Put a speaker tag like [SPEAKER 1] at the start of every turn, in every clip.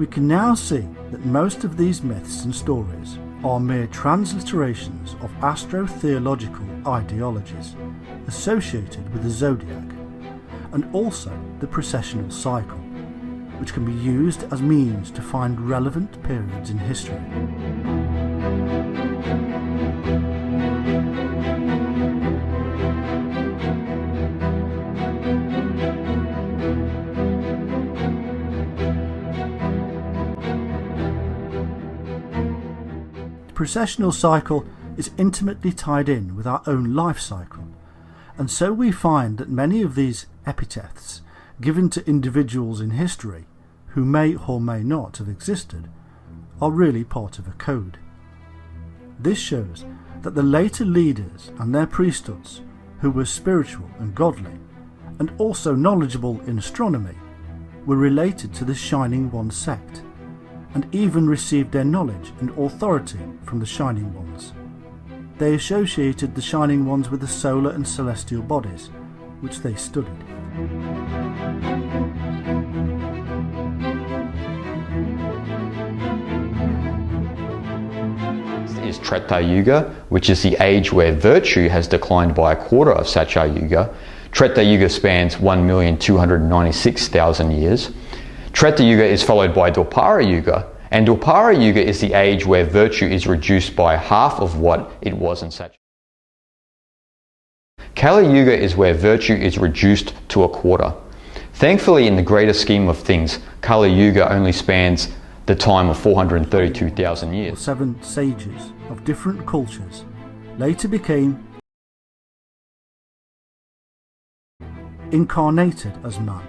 [SPEAKER 1] We can now see that most of these myths and stories are mere transliterations of astro-theological ideologies associated with the zodiac, and also the precessional cycle, which can be used as means to find relevant periods in history. The precessional cycle is intimately tied in with our own life cycle, and so we find that many of these epithets given to individuals in history who may or may not have existed are really part of a code. This shows that the later leaders and their priesthoods, who were spiritual and godly, and also knowledgeable in astronomy, were related to the Shining One sect, and even received their knowledge and authority from the Shining Ones. They associated the Shining Ones with the solar and celestial bodies, which they studied.
[SPEAKER 2] Is Treta Yuga, which is the age where virtue has declined by a quarter of Satya Yuga. Treta Yuga spans 1,296,000 years. Treta Yuga is followed by Dwapara Yuga, and Dwapara Yuga is the age where virtue is reduced by half of what it was in Satya. Kali Yuga is where virtue is reduced to a quarter. Thankfully, in the greater scheme of things, Kali Yuga only spans the time of 432,000 years.
[SPEAKER 1] 7 sages of different cultures later became incarnated as man,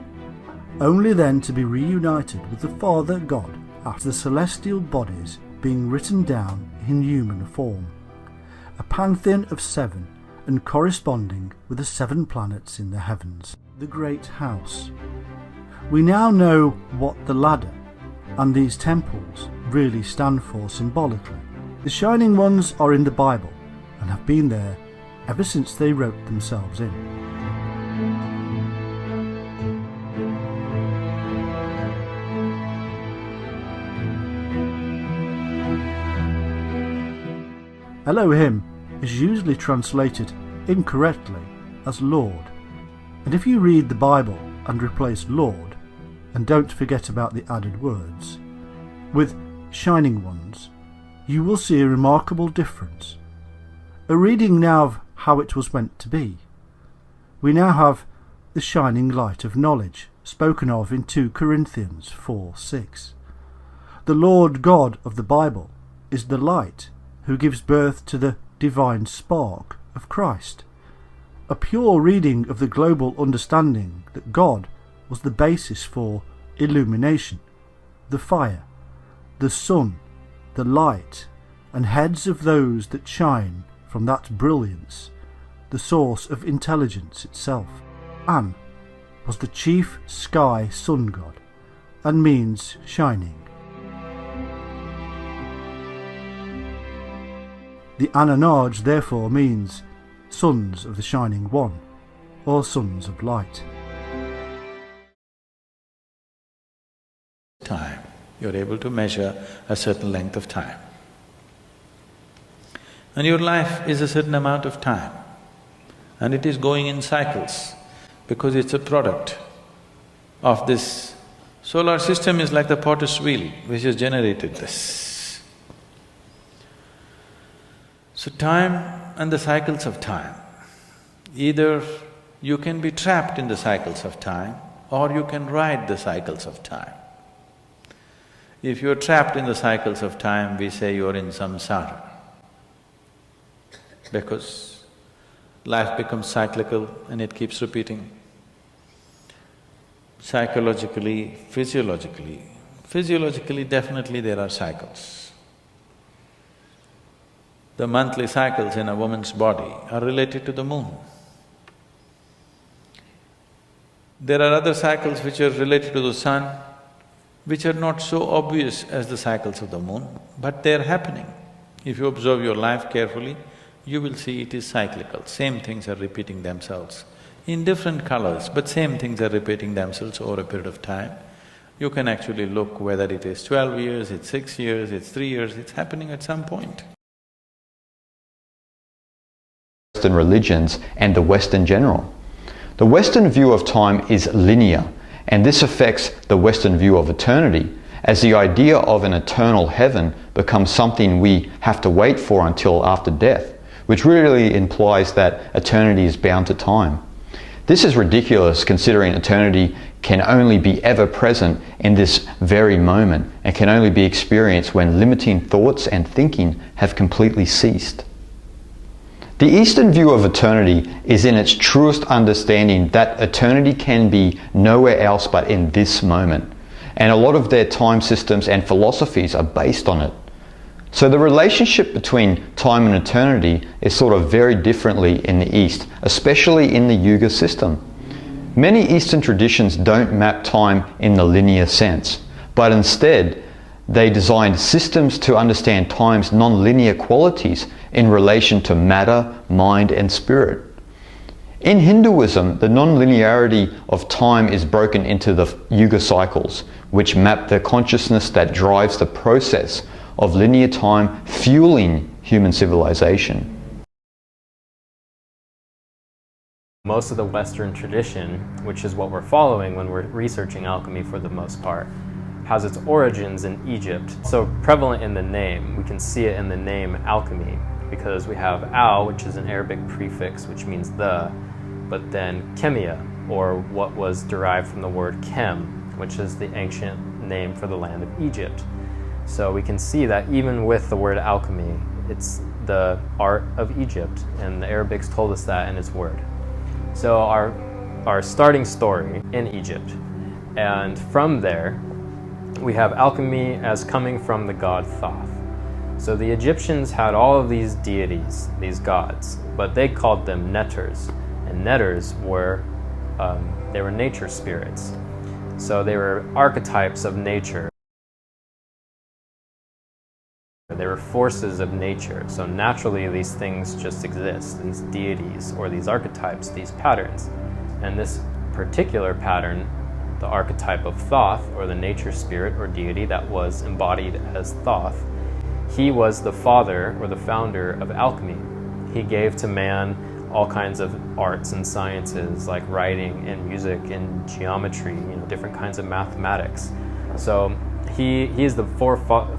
[SPEAKER 1] only then to be reunited with the Father God after the celestial bodies being written down in human form. A pantheon of 7 and corresponding with the 7 planets in the heavens. The Great House. We now know what the ladder and these temples really stand for symbolically. The Shining Ones are in the Bible and have been there ever since they wrote themselves in. Elohim is usually translated incorrectly as Lord, and if you read the Bible and replace Lord, and don't forget about the added words, with Shining Ones, you will see a remarkable difference. A reading now of how it was meant to be. We now have the shining light of knowledge spoken of in 2 Corinthians 4:6. The Lord God of the Bible is the light who gives birth to the divine spark of Christ. A pure reading of the global understanding that God was the basis for illumination, the fire, the sun, the light, and heads of those that shine from that brilliance, the source of intelligence itself. An was the chief sky sun god, and means shining. The Ananaj therefore means sons of the Shining One, or sons of light.
[SPEAKER 3] Time. You're able to measure a certain length of time. And your life is a certain amount of time, and it is going in cycles because it's a product of this. Solar system is like the potter's wheel which has generated this. So time and the cycles of time, either you can be trapped in the cycles of time or you can ride the cycles of time. If you're trapped in the cycles of time, we say you're in samsara, because life becomes cyclical and it keeps repeating. Psychologically, physiologically definitely there are cycles. The monthly cycles in a woman's body are related to the moon. There are other cycles which are related to the sun, which are not so obvious as the cycles of the moon, but they're happening. If you observe your life carefully, you will see it is cyclical. Same things are repeating themselves in different colors, but same things are repeating themselves over a period of time. You can actually look whether it is 12 years, it's 6 years, it's 3 years, it's happening at some point.
[SPEAKER 2] Western religions and the West in general. The Western view of time is linear, and this affects the Western view of eternity, as the idea of an eternal heaven becomes something we have to wait for until after death, which really implies that eternity is bound to time. This is ridiculous, considering eternity can only be ever present in this very moment and can only be experienced when limiting thoughts and thinking have completely ceased. The Eastern view of eternity is in its truest understanding that eternity can be nowhere else but in this moment, and a lot of their time systems and philosophies are based on it. So the relationship between time and eternity is sort of very differently in the East, especially in the Yuga system. Many Eastern traditions don't map time in the linear sense, but instead they designed systems to understand time's non-linear qualities in relation to matter, mind, and spirit. In Hinduism, the non-linearity of time is broken into the Yuga cycles, which map the consciousness that drives the process of linear time fueling human civilization.
[SPEAKER 4] Most of the Western tradition, which is what we're following when we're researching alchemy for the most part, has its origins in Egypt. So prevalent in the name, we can see it in the name alchemy, because we have al, which is an Arabic prefix which means the, but then chemia, or what was derived from the word chem, which is the ancient name for the land of Egypt. So we can see that even with the word alchemy, it's the art of Egypt, and the Arabics told us that in its word. So our starting story in Egypt, and from there we have alchemy as coming from the god Thoth. So the Egyptians had all of these deities, these gods, but they called them netters, and netters were they were nature spirits. So they were archetypes of nature. They were forces of nature. So naturally these things just exist, these deities or these archetypes, these patterns. And this particular pattern, the archetype of Thoth, or the nature spirit or deity that was embodied as Thoth, he was the father or the founder of alchemy. He gave to man all kinds of arts and sciences like writing and music and geometry, different kinds of mathematics. So he is the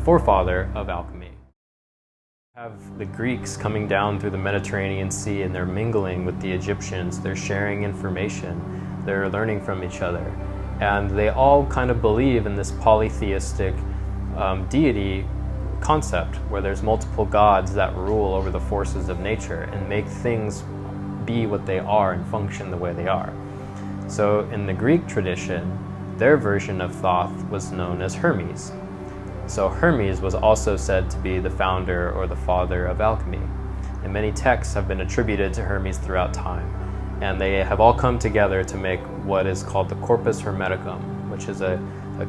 [SPEAKER 4] forefather of alchemy. You have the Greeks coming down through the Mediterranean Sea, and they're mingling with the Egyptians. They're sharing information. They're learning from each other. And they all kind of believe in this polytheistic deity concept, where there's multiple gods that rule over the forces of nature and make things be what they are and function the way they are. So in the Greek tradition, their version of Thoth was known as Hermes. So Hermes was also said to be the founder or the father of alchemy. And many texts have been attributed to Hermes throughout time. And they have all come together to make what is called the Corpus Hermeticum, which is a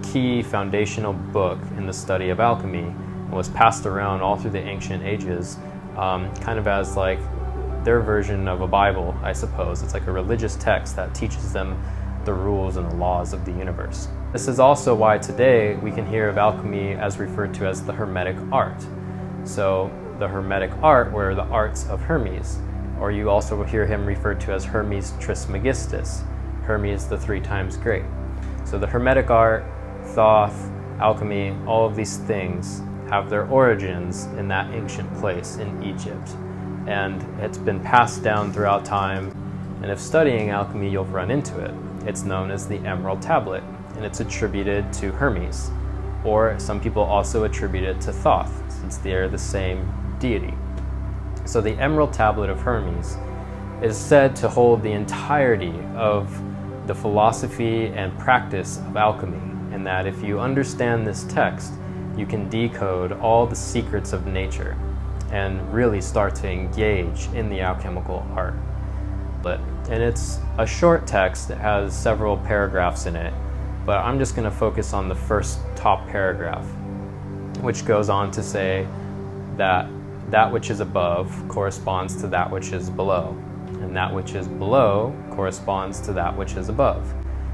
[SPEAKER 4] key foundational book in the study of alchemy, and was passed around all through the ancient ages, kind of as like their version of a Bible, I suppose. It's like a religious text that teaches them the rules and the laws of the universe. This is also why today we can hear of alchemy as referred to as the Hermetic art. So the Hermetic art were the arts of Hermes, or you also will hear him referred to as Hermes Trismegistus, Hermes the 3 times great. So the Hermetic art, Thoth, alchemy, all of these things have their origins in that ancient place in Egypt. And it's been passed down throughout time, and if studying alchemy you'll run into it. It's known as the Emerald Tablet, and it's attributed to Hermes, or some people also attribute it to Thoth, since they are the same deity. So the Emerald Tablet of Hermes is said to hold the entirety of the philosophy and practice of alchemy, and that if you understand this text, you can decode all the secrets of nature and really start to engage in the alchemical art. And it's a short text that has several paragraphs in it, but I'm just going to focus on the first top paragraph, which goes on to say that that which is above corresponds to that which is below, and that which is below corresponds to that which is above.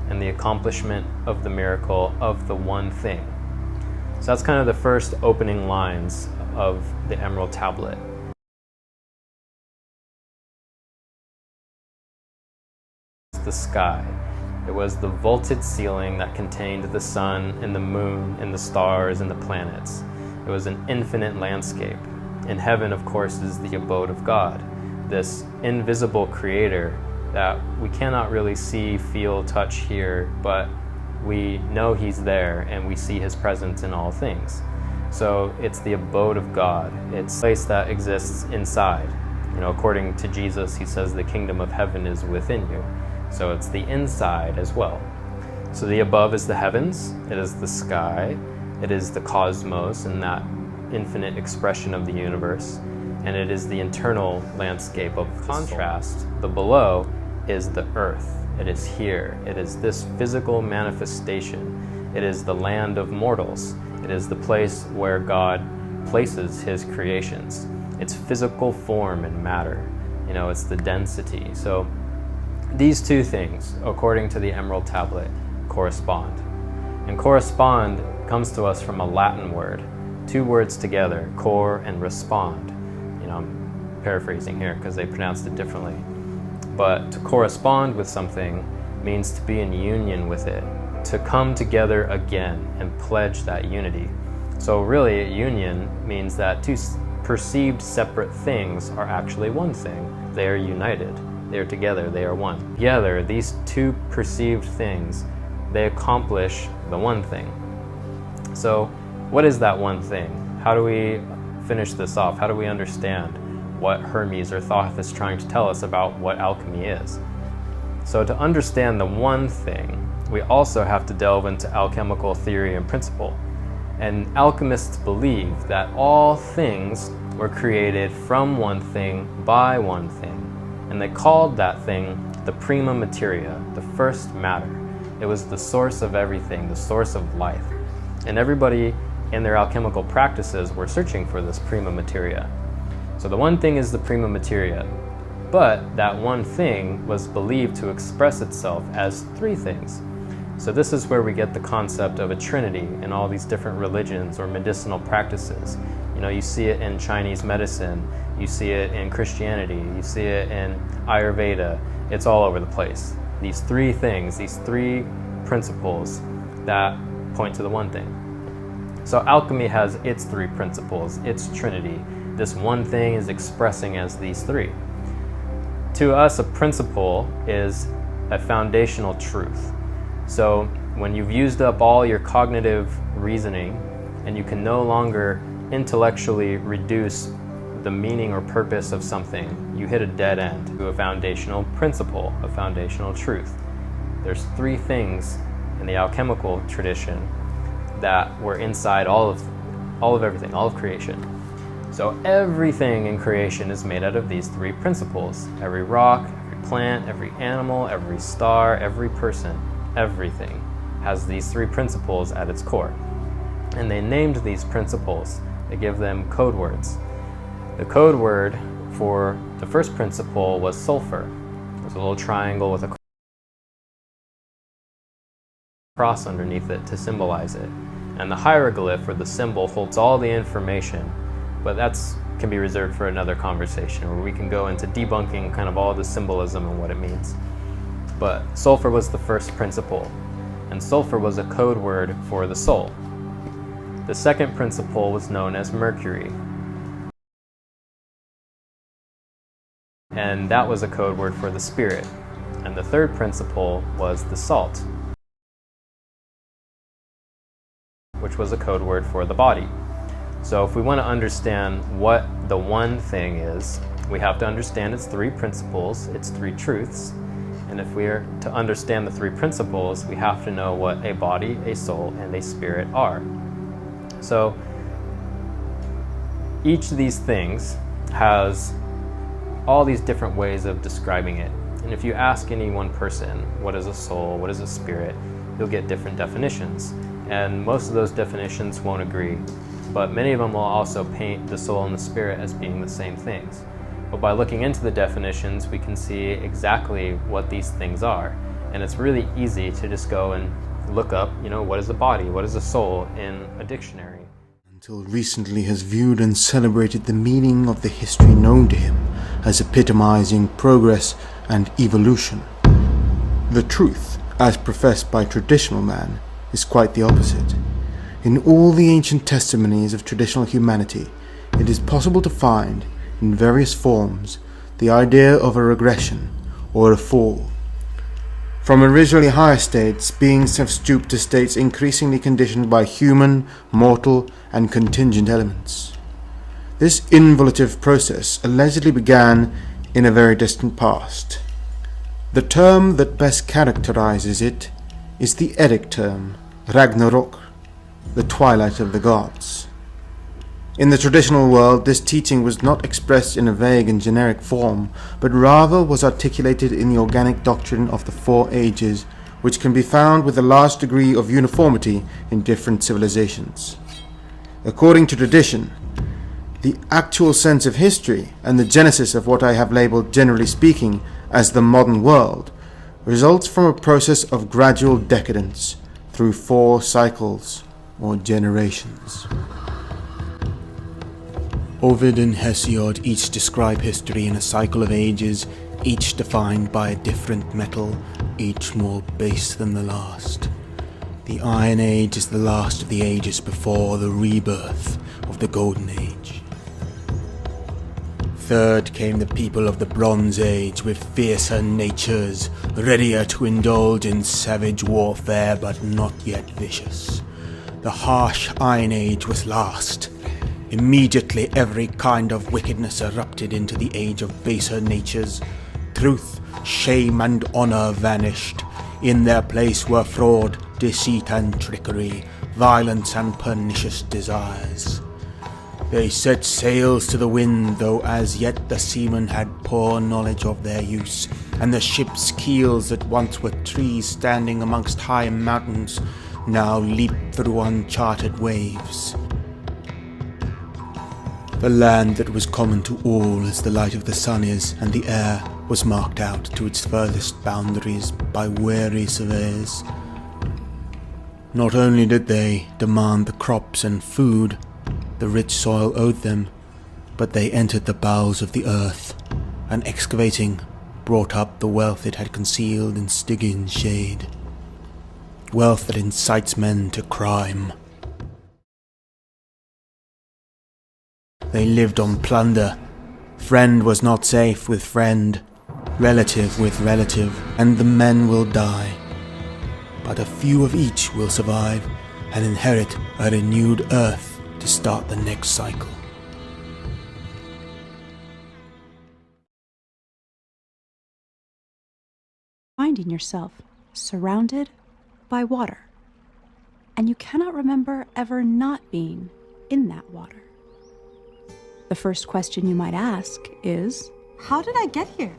[SPEAKER 4] and the accomplishment of the miracle of the one thing. So that's kind of the first opening lines of the Emerald Tablet. The sky. It was the vaulted ceiling that contained the sun and the moon and the stars and the planets. It was an infinite landscape. And heaven, of course, is the abode of God, this invisible creator that we cannot really see, feel, touch, hear, but we know he's there and we see his presence in all things. So it's the abode of God. It's a place that exists inside. You know, according to Jesus, he says the kingdom of heaven is within you. So it's the inside as well. So the above is the heavens, it is the sky, it is the cosmos and that infinite expression of the universe, and it is the internal landscape of contrast. The below is the earth. It is here. It is this physical manifestation. It is the land of mortals. It is the place where God places his creations. It's physical form and matter. You know, it's the density. So these two things, according to the Emerald Tablet, correspond. And correspond comes to us from a Latin word, two words together, cor and respond. You know, I'm paraphrasing here because they pronounced it differently. But to correspond with something means to be in union with it, to come together again and pledge that unity. So really, a union means that two perceived separate things are actually one thing. They are united. They are together. They are one. Together, these two perceived things, they accomplish the one thing. So what is that one thing? How do we finish this off? How do we understand what Hermes or Thoth is trying to tell us about what alchemy is? So to understand the one thing, we also have to delve into alchemical theory and principle. And alchemists believe that all things were created from one thing by one thing. And they called that thing the prima materia, the first matter. It was the source of everything, the source of life. And everybody in their alchemical practices were searching for this prima materia. So the one thing is the prima materia, but that one thing was believed to express itself as three things. So this is where we get the concept of a trinity in all these different religions or medicinal practices. You know, you see it in Chinese medicine, you see it in Christianity, you see it in Ayurveda. It's all over the place. These three things, these three principles that point to the one thing. So alchemy has its three principles, its trinity. This one thing is expressing as these three. To us, a principle is a foundational truth. So when you've used up all your cognitive reasoning and you can no longer intellectually reduce the meaning or purpose of something, you hit a dead end to a foundational principle, a foundational truth. There's three things in the alchemical tradition that were inside all of everything, all of creation. So everything in creation is made out of these three principles. Every rock, every plant, every animal, every star, every person, everything has these three principles at its core. And they named these principles. They give them code words. The code word for the first principle was sulfur. There's a little triangle with a cross underneath it to symbolize it. And the hieroglyph, or the symbol, holds all the information, but that's can be reserved for another conversation where we can go into debunking kind of all the symbolism and what it means. But sulfur was the first principle, and sulfur was a code word for the soul. The second principle was known as mercury, and that was a code word for the spirit. And the third principle was the salt, which was a code word for the body. So if we want to understand what the one thing is, we have to understand its three principles, its three truths. And if we are to understand the three principles, we have to know what a body, a soul, and a spirit are. So each of these things has all these different ways of describing it. And if you ask any one person, what is a soul, what is a spirit, you'll get different definitions. And most of those definitions won't agree. But many of them will also paint the soul and the spirit as being the same things. But by looking into the definitions, we can see exactly what these things are. And it's really easy to just go and look up, what is a body, what is a soul in a dictionary.
[SPEAKER 5] Until recently has viewed and celebrated the meaning of the history known to him as epitomizing progress and evolution. The truth, as professed by traditional man, is quite the opposite. In all the ancient testimonies of traditional humanity, it is possible to find, in various forms, the idea of a regression or a fall. From originally higher states, beings have stooped to states increasingly conditioned by human, mortal, and contingent elements. This involutive process allegedly began in a very distant past. The term that best characterizes it is the Eddic term, Ragnarok, the twilight of the gods. In the traditional world, this teaching was not expressed in a vague and generic form, but rather was articulated in the organic doctrine of the Four Ages, which can be found with a large degree of uniformity in different civilizations. According to tradition, the actual sense of history and the genesis of what I have labeled, generally speaking, as the modern world, results from a process of gradual decadence through 4 cycles or generations. Ovid and Hesiod each describe history in a cycle of ages, each defined by a different metal, each more base than the last. The Iron Age is the last of the ages before the rebirth of the Golden Age. Third came the people of the Bronze Age with fiercer natures, readier to indulge in savage warfare but not yet vicious. The harsh Iron Age was last. Immediately every kind of wickedness erupted into the age of baser natures. Truth, shame, and honor vanished. In their place were fraud, deceit, and trickery, violence, and pernicious desires. They set sails to the wind, though as yet the seamen had poor knowledge of their use, and the ship's keels that once were trees standing amongst high mountains now leaped through uncharted waves. The land that was common to all as the light of the sun is, and the air, was marked out to its furthest boundaries by wary surveyors. Not only did they demand the crops and food the rich soil owed them, but they entered the bowels of the earth, and excavating, brought up the wealth it had concealed in Stygian shade. Wealth that incites men to crime. They lived on plunder. Friend was not safe with friend, relative with relative, and the men will die. But a few of each will survive and inherit a renewed earth to start the next cycle.
[SPEAKER 6] Finding yourself surrounded by water, and you cannot remember ever not being in that water. The first question you might ask is,
[SPEAKER 7] how did I get here?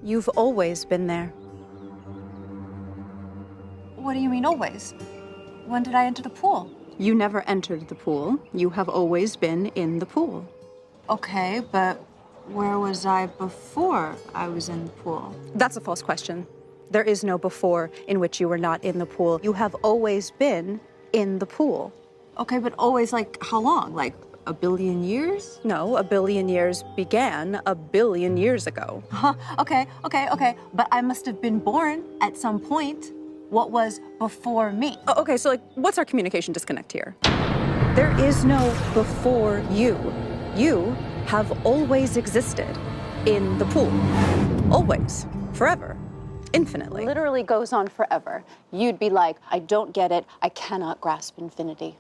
[SPEAKER 6] You've always been there.
[SPEAKER 7] What do you mean always? When did I enter the pool?
[SPEAKER 6] You never entered the pool. You have always been in the pool.
[SPEAKER 7] Okay, but where was I before I was in the pool?
[SPEAKER 6] That's a false question. There is no before in which you were not in the pool. You have always been in the pool.
[SPEAKER 7] Okay, but always, like, how long? Like, a billion years?
[SPEAKER 6] No, a billion years began a billion years ago.
[SPEAKER 7] Okay. But I must have been born at some point. What was before me?
[SPEAKER 6] Oh, okay, so, like, what's our communication disconnect here? There is no before you. You have always existed in the pool. Always. Forever. Infinitely.
[SPEAKER 8] Literally goes on forever. You'd be like, I don't get it. I cannot grasp infinity.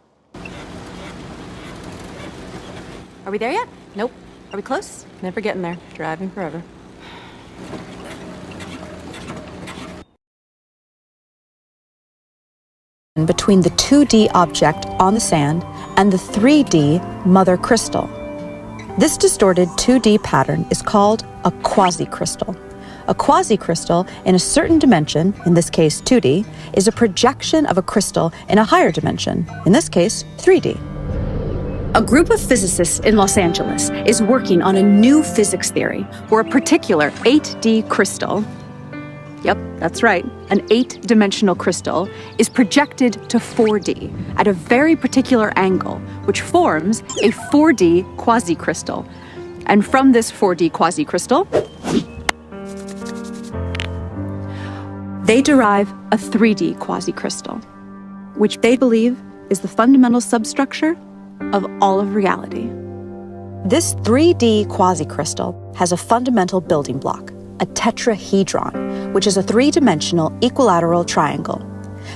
[SPEAKER 7] Are we there yet?
[SPEAKER 8] Nope.
[SPEAKER 7] Are we close?
[SPEAKER 8] Never getting there. Driving forever.
[SPEAKER 9] Between the 2D object on the sand and the 3D mother crystal. This distorted 2D pattern is called a quasi-crystal. A quasi-crystal in a certain dimension, in this case 2D, is a projection of a crystal in a higher dimension, in this case 3D.
[SPEAKER 6] A group of physicists in Los Angeles is working on a new physics theory where a particular 8D crystal Yep, that's right. An 8-dimensional crystal is projected to 4D at a very particular angle, which forms a 4D quasicrystal. And from this 4D quasicrystal, they derive a 3D quasicrystal, which they believe is the fundamental substructure of all of reality.
[SPEAKER 9] This 3D quasicrystal has a fundamental building block, a tetrahedron, which is a 3-dimensional equilateral triangle.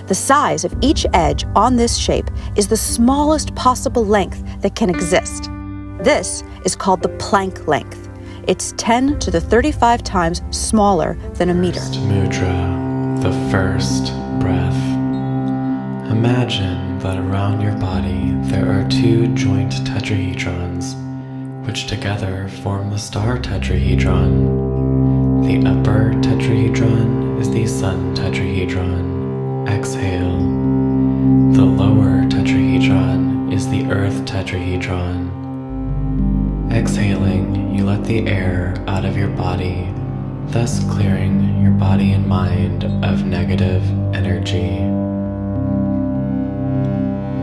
[SPEAKER 9] The size of each edge on this shape is the smallest possible length that can exist. This is called the Planck length. It's 10 to the 35 times smaller than a meter.
[SPEAKER 10] First mudra, the first breath. Imagine that around your body there are 2 joint tetrahedrons, which together form the star tetrahedron. The upper tetrahedron is the sun tetrahedron. Exhale. The lower tetrahedron is the earth tetrahedron. Exhaling, you let the air out of your body, thus clearing your body and mind of negative energy.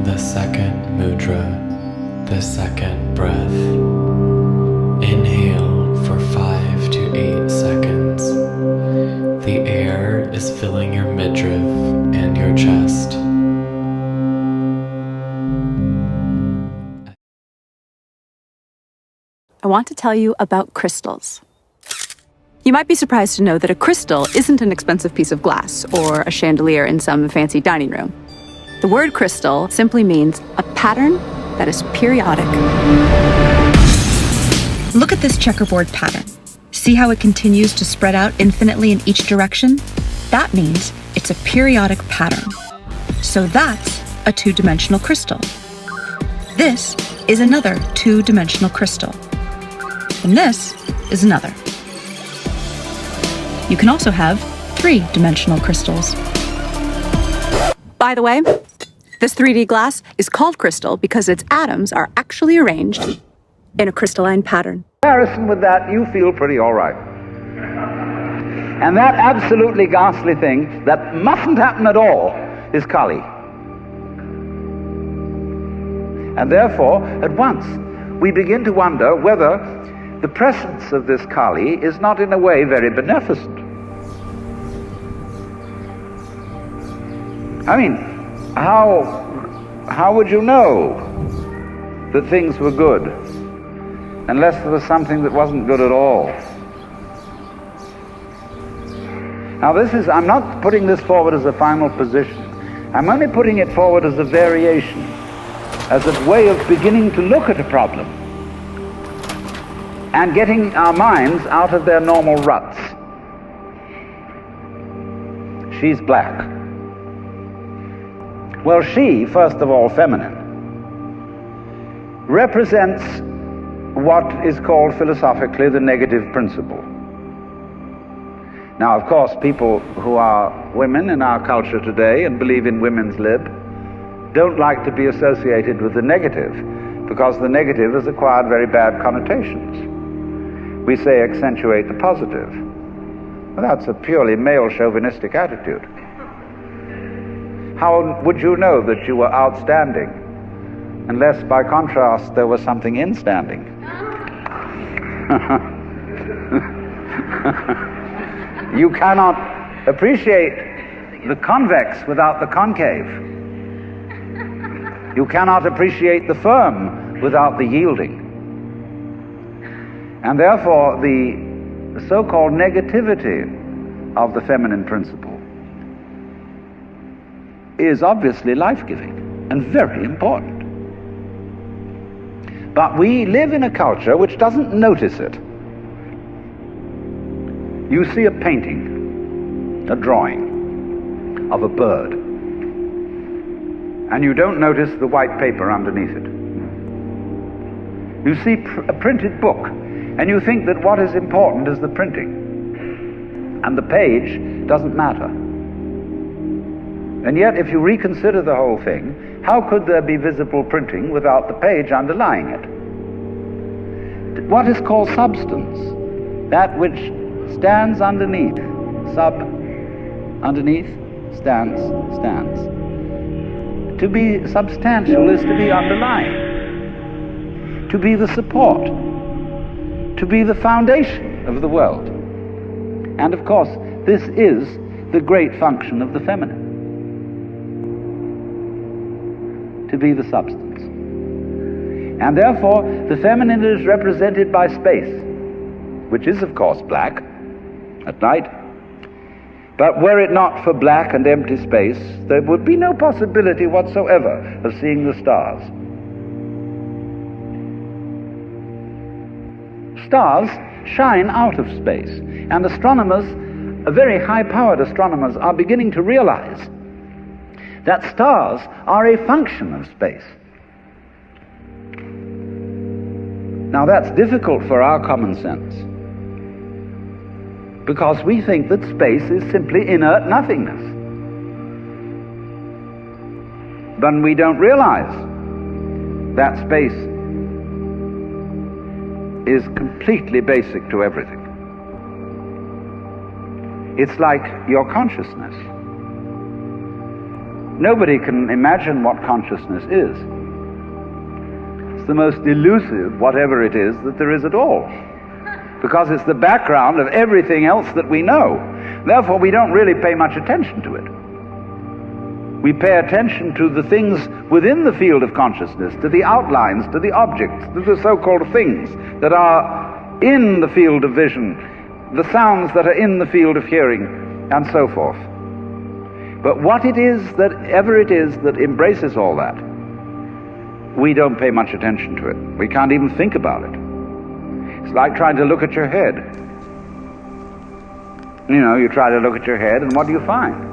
[SPEAKER 10] The second mudra, the second breath. Inhale for 5 to 8 seconds. The air is filling your midriff and your chest.
[SPEAKER 6] I want to tell you about crystals. You might be surprised to know that a crystal isn't an expensive piece of glass or a chandelier in some fancy dining room. The word crystal simply means a pattern that is periodic. Look at this checkerboard pattern. See how it continues to spread out infinitely in each direction? That means it's a periodic pattern. So that's a 2-dimensional crystal. This is another 2-dimensional crystal. And this is another. You can also have 3-dimensional crystals. By the way, this 3D glass is called crystal because its atoms are actually arranged in a crystalline pattern.
[SPEAKER 11] In comparison with that, you feel pretty all right. And that absolutely ghastly thing that mustn't happen at all is Kali. And therefore, at once, we begin to wonder whether the presence of this Kali is not in a way very beneficent. I mean, how would you know that things were good unless there was something that wasn't good at all? Now I'm not putting this forward as a final position. I'm only putting it forward as a variation, as a way of beginning to look at a problem and getting our minds out of their normal ruts. She's black. Well, she, first of all feminine, represents what is called philosophically the negative principle. Now, of course, people who are women in our culture today and believe in women's lib don't like to be associated with the negative, because the negative has acquired very bad connotations. We say accentuate the positive. Well, that's a purely male chauvinistic attitude. How would you know that you were outstanding unless, by contrast, there was something instanding? You cannot appreciate the convex without the concave. You cannot appreciate the firm without the yielding. And therefore, the so-called negativity of the feminine principle is obviously life-giving and very important. But we live in a culture which doesn't notice it. You see a painting, a drawing of a bird, and you don't notice the white paper underneath it. You see a printed book, and you think that what is important is the printing, and the page doesn't matter. And yet, if you reconsider the whole thing, how could there be visible printing without the page underlying it? What is called substance, that which stands underneath, underneath, stands, stands. To be substantial is to be underlying, to be the support, to be the foundation of the world. And of course, this is the great function of the feminine, to be the substance. And therefore, the feminine is represented by space, which is of course black at night. But were it not for black and empty space, there would be no possibility whatsoever of seeing the stars. Stars shine out of space, and astronomers, very high-powered astronomers, are beginning to realize that stars are a function of space. Now that's difficult for our common sense, because we think that space is simply inert nothingness. But we don't realize that space is completely basic to everything. It's like your consciousness. Nobody can imagine what consciousness is. It's the most elusive, whatever it is, that there is at all, because it's the background of everything else that we know. Therefore, we don't really pay much attention to it. We pay attention to the things within the field of consciousness, to the outlines, to the objects, to the so-called things that are in the field of vision, the sounds that are in the field of hearing, and so forth. But what it is that ever it is that embraces all that, we don't pay much attention to it. We can't even think about it. It's like trying to look at your head. You know, you try to look at your head, and what do you find?